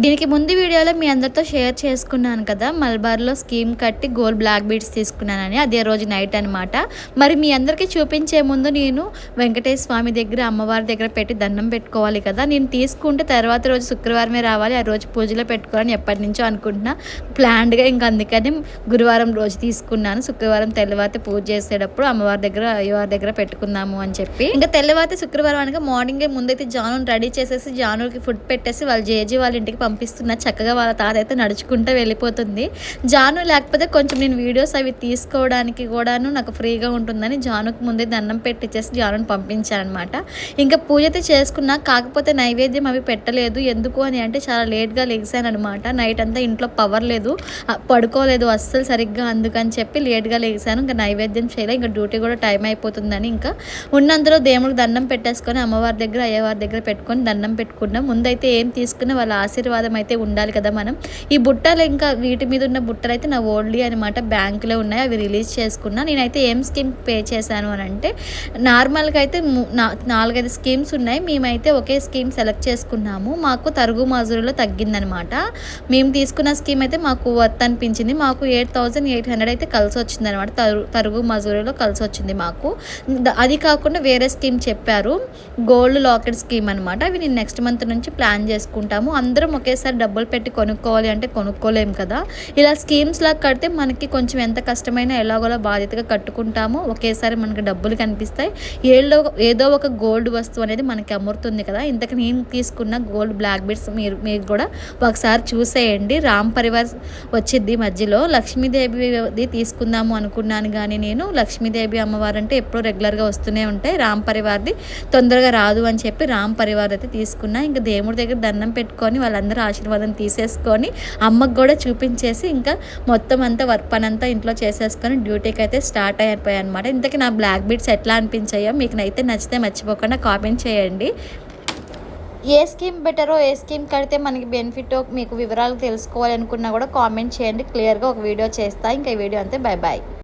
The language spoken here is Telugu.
దీనికి ముందు వీడియోలో మీ అందరితో షేర్ చేసుకున్నాను కదా, మలబార్లో స్కీమ్ కట్టి గోల్డ్ బ్లాక్ బీడ్స్ తీసుకున్నానని. అదే రోజు నైట్ అనమాట. మరి మీ అందరికీ చూపించే ముందు నేను వెంకటేశ్వర స్వామి దగ్గర అమ్మవారి దగ్గర పెట్టి దండం పెట్టుకోవాలి కదా. నేను తీసుకుంటే తర్వాత రోజు శుక్రవారమే రావాలి, ఆ రోజు పూజలో పెట్టుకోవాలని ఎప్పటి నుంచో అనుకుంటున్నా ప్లాన్డ్గా. ఇంకా అందుకని గురువారం రోజు తీసుకున్నాను. శుక్రవారం తెల్లవారితే పూజ చేసేటప్పుడు అమ్మవారి దగ్గర అయ్యవారి దగ్గర పెట్టుకుందాము అని చెప్పి, ఇంకా తెల్లవారితే శుక్రవారం అనగా మార్నింగే ముందైతే జాను రెడీ చేసేసి జానుకి ఫుడ్ పెట్టేసి వాళ్ళ జేజీ వాళ్ళ ఇంటికి పంపిస్తున్నా. చక్కగా వాళ్ళ తాత అయితే నడుచుకుంటూ వెళ్ళిపోతుంది. జాను లేకపోతే కొంచెం నేను వీడియోస్ అవి తీసుకోవడానికి కూడాను నాకు ఫ్రీగా ఉంటుందని జానుకు ముందే దండం పెట్టించేసి జానుని పంపించానమాట. ఇంకా పూజ అయితే చేసుకున్నా, కాకపోతే నైవేద్యం అవి పెట్టలేదు. ఎందుకు అని అంటే చాలా లేట్గా లెగిసాను అనమాట. నైట్ అంతా ఇంట్లో పవర్ లేదు, పడుకోలేదు అస్సలు సరిగ్గా, అందుకని చెప్పి లేట్గా లెగిసాను. ఇంకా నైవేద్యం చేయలే, ఇంకా డ్యూటీ కూడా టైం అయిపోతుందని ఇంకా ఉన్నందులో దేవుడికి దండం పెట్టేసుకొని అమ్మవారి దగ్గర అయ్యవారి దగ్గర పెట్టుకొని దండం పెట్టుకున్నాం. ముందైతే ఏం తీసుకున్నా వాళ్ళ ఆశీర్వాదం అయితే ఉండాలి కదా మనం. ఈ బుట్టలు ఇంకా వీటి మీద ఉన్న బుట్టలు అయితే నా ఓల్డ్లీ అనమాట, బ్యాంకులో ఉన్నాయి, అవి రిలీజ్ చేసుకున్నా. నేనైతే ఏం స్కీమ్ పే చేశాను అని అంటే, నార్మల్గా అయితే 4-5 స్కీమ్స్ ఉన్నాయి. మేమైతే ఒకే స్కీమ్ సెలెక్ట్ చేసుకున్నాము. మాకు తరుగు మజూరీలో తగ్గిందనమాట. మేము తీసుకున్న స్కీమ్ అయితే మాకు వర్త్ అనిపించింది. మాకు 8,800 అయితే కలిసి వచ్చింది అనమాట. తరుగు మజూరీలో కలిసి వచ్చింది మాకు. అది కాకుండా వేరే స్కీమ్ చెప్పారు, గోల్డ్ లాకెట్ స్కీమ్ అనమాట. అవి నేను నెక్స్ట్ మంత్ నుంచి ప్లాన్ చేసుకుంటాము. అందరం ఒకేసారి డబ్బులు పెట్టి కొనుక్కోవాలి అంటే కొనుక్కోలేము కదా. ఇలా స్కీమ్స్ లాగా కడితే మనకి కొంచెం ఎంత కష్టమైనా ఎలాగోలా బాధ్యతగా కట్టుకుంటాము. ఒకేసారి మనకి డబ్బులు కనిపిస్తాయి, ఏదో ఒక గోల్డ్ వస్తువు అనేది మనకి అమ్ముతుంది కదా. ఇంతకు నేను తీసుకున్న గోల్డ్ బ్లాక్ బీడ్స్ మీరు కూడా ఒకసారి చూసేయండి. రామ్ పరివార్ వచ్చింది మధ్యలో. లక్ష్మీదేవిది తీసుకుందాము అనుకున్నాను, కానీ నేను లక్ష్మీదేవి అమ్మవారు అంటే ఎప్పుడూ రెగ్యులర్గా వస్తూనే ఉంటాయి, రామ్ పరివార్ది తొందరగా రాదు అని చెప్పి రామ్ పరివార్ అయితే తీసుకున్నా. ఇంకా దేవుడి దగ్గర దండం పెట్టుకొని వాళ్ళందరూ ఆశీర్వాదం తీసేసుకొని అమ్మకు కూడా చూపించేసి ఇంకా మొత్తం అంతా వర్క్ పని అంతా ఇంట్లో చేసేసుకొని డ్యూటీకి అయితే స్టార్ట్ అయిపోయాయి అనమాట. ఇంతకీ నా బ్లాక్ బీడ్స్ ఎట్లా అనిపించాయో మీకు అయితే నచ్చితే మర్చిపోకుండా కామెంట్ చేయండి. ఏ స్కీమ్ బెటరో, ఏ స్కీమ్ కడితే మనకి బెనిఫిటో మీకు వివరాలు తెలుసుకోవాలనుకున్నా కూడా కామెంట్ చేయండి. క్లియర్గా ఒక వీడియో చేస్తా. ఇంకా ఈ వీడియో అంతే, బై బాయ్.